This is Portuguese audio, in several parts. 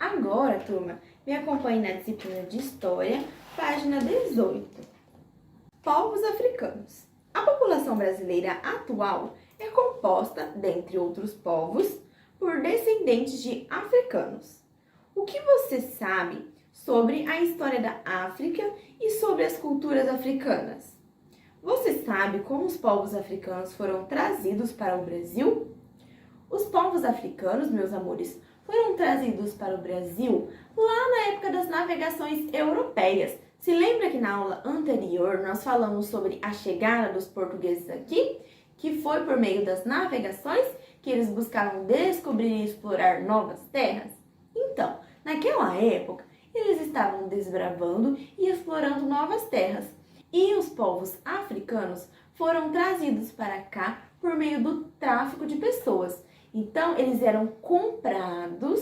Agora, turma, me acompanhe na disciplina de História, página 18. Povos africanos. A população brasileira atual é composta, dentre outros povos, por descendentes de africanos. O que você sabe sobre a história da África e sobre as culturas africanas? Você sabe como os povos africanos foram trazidos para o Brasil? Os povos africanos, meus amores, foram trazidos para o Brasil lá na época das navegações europeias. Se lembra que na aula anterior nós falamos sobre a chegada dos portugueses aqui? Que foi por meio das navegações que eles buscavam descobrir e explorar novas terras? Então, naquela época, eles estavam desbravando e explorando novas terras. E os povos africanos foram trazidos para cá por meio do tráfico de pessoas. Então, eles eram comprados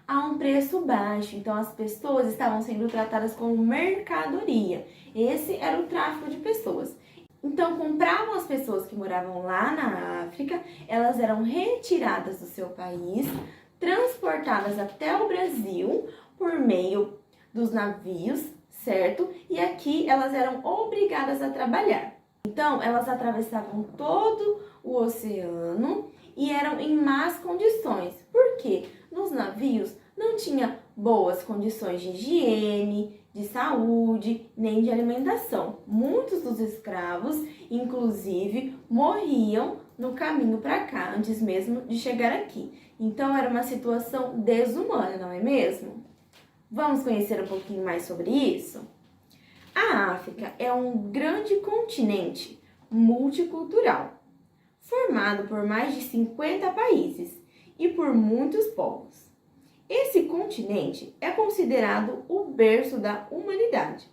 a um preço baixo. Então, as pessoas estavam sendo tratadas como mercadoria. Esse era o tráfico de pessoas. Então, compravam as pessoas que moravam lá na África, elas eram retiradas do seu país, transportadas até o Brasil por meio dos navios, certo? E aqui elas eram obrigadas a trabalhar. Então, elas atravessavam todo o oceano e eram em más condições. Por quê? Nos navios não tinha boas condições de higiene, de saúde, nem de alimentação. Muitos dos escravos, inclusive, morriam no caminho para cá, antes mesmo de chegar aqui. Então, era uma situação desumana, não é mesmo? Vamos conhecer um pouquinho mais sobre isso? A África é um grande continente multicultural, formado por mais de 50 países e por muitos povos. Esse continente é considerado o berço da humanidade,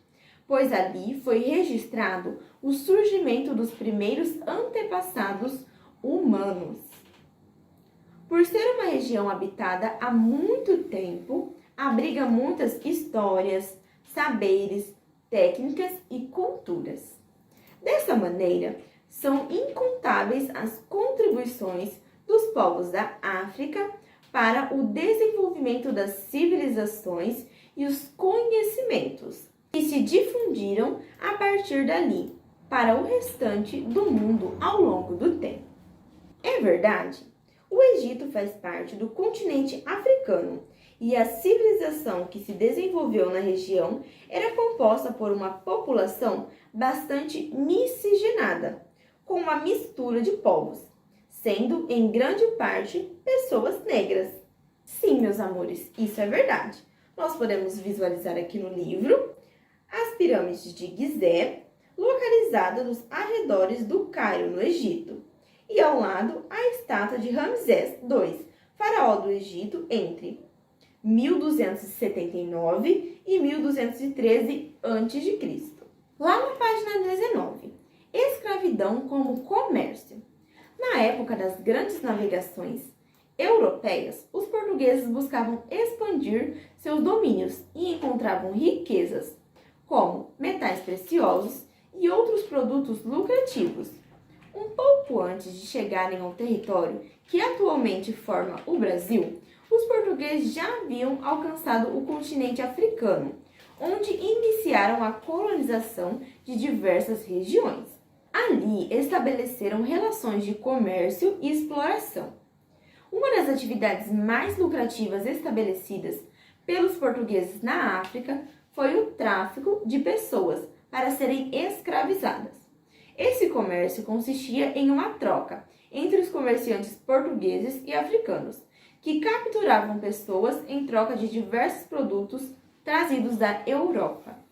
pois ali foi registrado o surgimento dos primeiros antepassados humanos. Por ser uma região habitada há muito tempo, abriga muitas histórias, saberes, técnicas e culturas. Dessa maneira, são incontáveis as contribuições dos povos da África para o desenvolvimento das civilizações e os conhecimentos que se difundiram a partir dali para o restante do mundo ao longo do tempo. É verdade, o Egito faz parte do continente africano e a civilização que se desenvolveu na região era composta por uma população bastante miscigenada, com uma mistura de povos, sendo em grande parte pessoas negras. Sim, meus amores, isso é verdade. Nós podemos visualizar aqui no livro as pirâmides de Gizé, localizadas nos arredores do Cairo, no Egito, e ao lado a estátua de Ramsés II, faraó do Egito entre 1279 e 1213 a.C. Lá na página 19, escravidão como comércio. Na época das grandes navegações europeias, os portugueses buscavam expandir seus domínios e encontravam riquezas, como metais preciosos e outros produtos lucrativos. Um pouco antes de chegarem ao território que atualmente forma o Brasil, os portugueses já haviam alcançado o continente africano, onde iniciaram a colonização de diversas regiões. Ali estabeleceram relações de comércio e exploração. Uma das atividades mais lucrativas estabelecidas pelos portugueses na África foi o tráfico de pessoas para serem escravizadas. Esse comércio consistia em uma troca entre os comerciantes portugueses e africanos, que capturavam pessoas em troca de diversos produtos trazidos da Europa.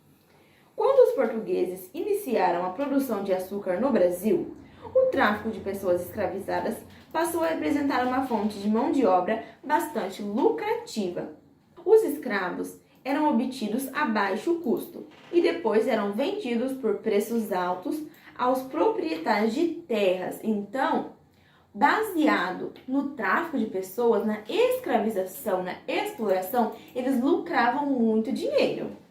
Quando os portugueses iniciaram a produção de açúcar no Brasil, o tráfico de pessoas escravizadas passou a representar uma fonte de mão de obra bastante lucrativa. Os escravos eram obtidos a baixo custo e depois eram vendidos por preços altos aos proprietários de terras. Então, baseado no tráfico de pessoas, na escravização, na exploração, eles lucravam muito dinheiro.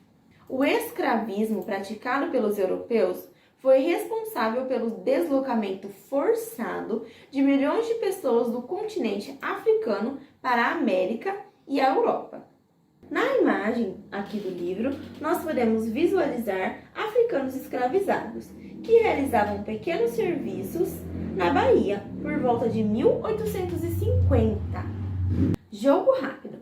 O escravismo praticado pelos europeus foi responsável pelo deslocamento forçado de milhões de pessoas do continente africano para a América e a Europa. Na imagem aqui do livro, nós podemos visualizar africanos escravizados, que realizavam pequenos serviços na Bahia por volta de 1850. Jogo rápido.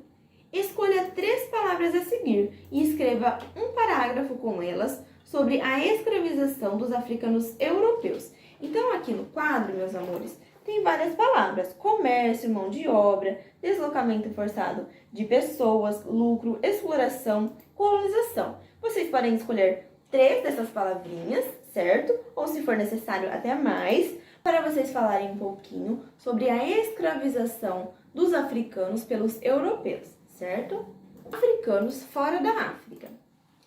Escolha 3 palavras a seguir e escreva um parágrafo com elas sobre a escravização dos africanos europeus. Então, aqui no quadro, meus amores, tem várias palavras: comércio, mão de obra, deslocamento forçado de pessoas, lucro, exploração, colonização. Vocês podem escolher 3 dessas palavrinhas, certo? Ou, se for necessário, até mais, para vocês falarem um pouquinho sobre a escravização dos africanos pelos europeus, certo? Africanos fora da África.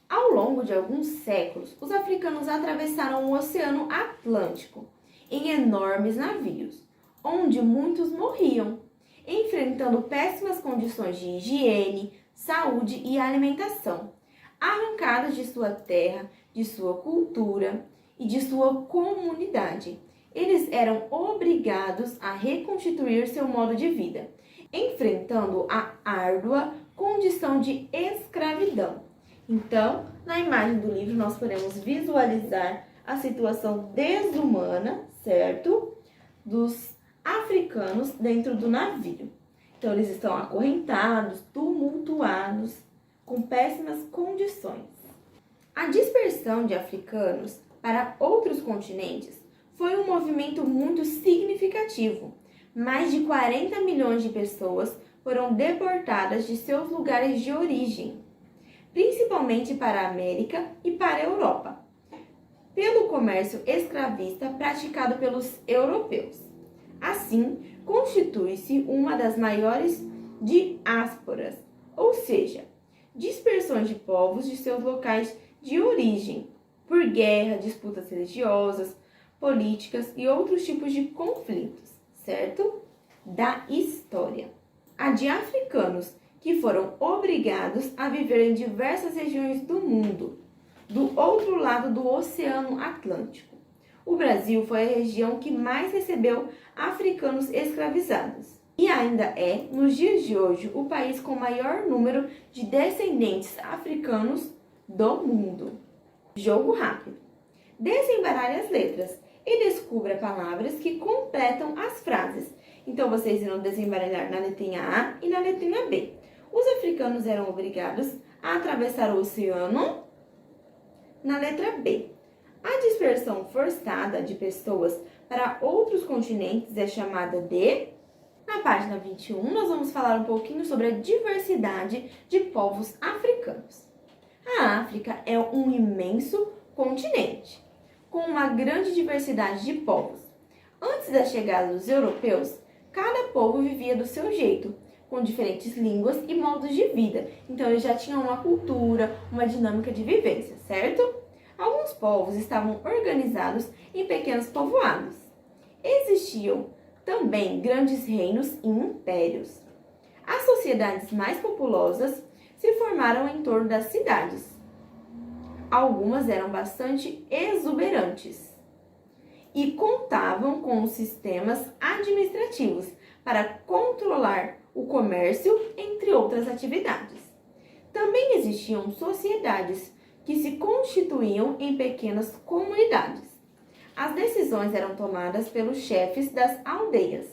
Ao longo de alguns séculos, os africanos atravessaram o Oceano Atlântico em enormes navios, onde muitos morriam, enfrentando péssimas condições de higiene, saúde e alimentação, arrancados de sua terra, de sua cultura e de sua comunidade. Eles eram obrigados a reconstituir seu modo de vida, enfrentando a árdua condição de escravidão. Então, na imagem do livro, nós podemos visualizar a situação desumana, certo? Dos africanos dentro do navio. Então, eles estão acorrentados, tumultuados, com péssimas condições. A dispersão de africanos para outros continentes foi um movimento muito significativo. Mais de 40 milhões de pessoas foram deportadas de seus lugares de origem, principalmente para a América e para a Europa, pelo comércio escravista praticado pelos europeus. Assim, constitui-se uma das maiores diásporas, ou seja, dispersões de povos de seus locais de origem, por guerra, disputas religiosas, políticas e outros tipos de conflitos, certo? Da história. A de africanos que foram obrigados a viver em diversas regiões do mundo, do outro lado do Oceano Atlântico. O Brasil foi a região que mais recebeu africanos escravizados. E ainda é, nos dias de hoje, o país com maior número de descendentes africanos do mundo. Jogo rápido. Desembaralhe as letras e descubra palavras que completam as frases. Então, vocês irão desembaralhar na letrinha A e na letrinha B. Os africanos eram obrigados a atravessar o oceano na letra B. A dispersão forçada de pessoas para outros continentes é chamada de... Na página 21, nós vamos falar um pouquinho sobre a diversidade de povos africanos. A África é um imenso continente, com uma grande diversidade de povos. Antes da chegada dos europeus, cada povo vivia do seu jeito, com diferentes línguas e modos de vida. Então, eles já tinham uma cultura, uma dinâmica de vivência, certo? Alguns povos estavam organizados em pequenos povoados. Existiam também grandes reinos e impérios. As sociedades mais populosas se formaram em torno das cidades. Algumas eram bastante exuberantes e contavam com sistemas administrativos para controlar o comércio, entre outras atividades. Também existiam sociedades que se constituíam em pequenas comunidades. As decisões eram tomadas pelos chefes das aldeias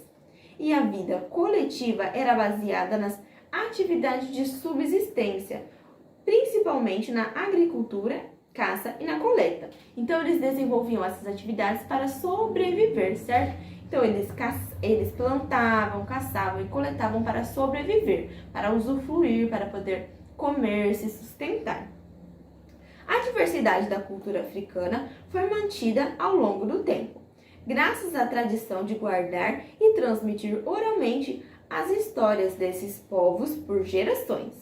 e a vida coletiva era baseada nas atividades de subsistência, principalmente na agricultura, caça e na coleta. Então, eles desenvolviam essas atividades para sobreviver, certo? Então, eles plantavam, caçavam e coletavam para sobreviver, para usufruir, para poder comer, se sustentar. A diversidade da cultura africana foi mantida ao longo do tempo, graças à tradição de guardar e transmitir oralmente as histórias desses povos por gerações.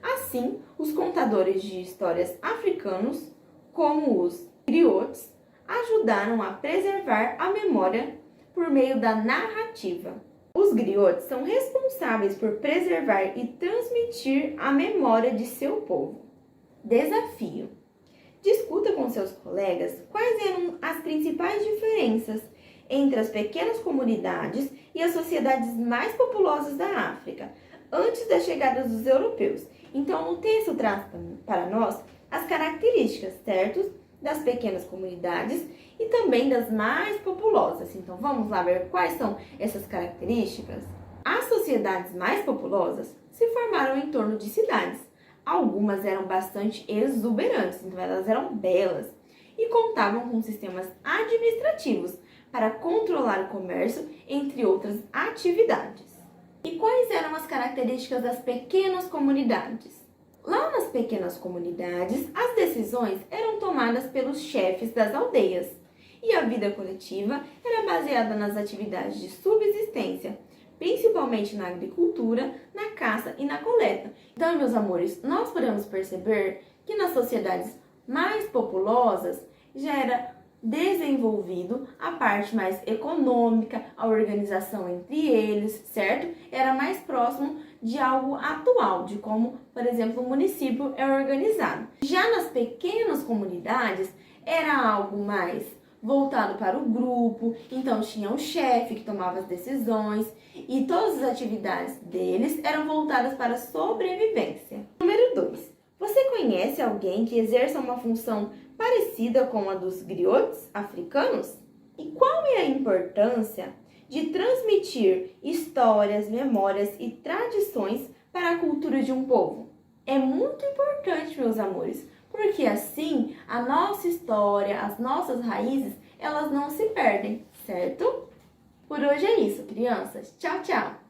Assim, os contadores de histórias africanos, como os griots, ajudaram a preservar a memória por meio da narrativa. Os griots são responsáveis por preservar e transmitir a memória de seu povo. Desafio. Discuta com seus colegas quais eram as principais diferenças entre as pequenas comunidades e as sociedades mais populosas da África, antes da chegada dos europeus. Então, o texto traz para nós as características, certo? Das pequenas comunidades e também das mais populosas. Então, vamos lá ver quais são essas características? As sociedades mais populosas se formaram em torno de cidades. Algumas eram bastante exuberantes, então elas eram belas e contavam com sistemas administrativos para controlar o comércio, entre outras atividades. E quais eram as características das pequenas comunidades? Lá nas pequenas comunidades, as decisões eram tomadas pelos chefes das aldeias e a vida coletiva era baseada nas atividades de subsistência, principalmente na agricultura, na caça e na coleta. Então, meus amores, nós podemos perceber que nas sociedades mais populosas já era desenvolvido a parte mais econômica, a organização entre eles, certo? Era mais próximo de algo atual, de como, por exemplo, o município é organizado. Já nas pequenas comunidades, era algo mais voltado para o grupo, então tinha o chefe que tomava as decisões e todas as atividades deles eram voltadas para a sobrevivência. Número 2. Você conhece alguém que exerça uma função parecida com a dos griots africanos? E qual é a importância de transmitir histórias, memórias e tradições para a cultura de um povo? É muito importante, meus amores, porque assim a nossa história, as nossas raízes, elas não se perdem, certo? Por hoje é isso, crianças. Tchau, tchau!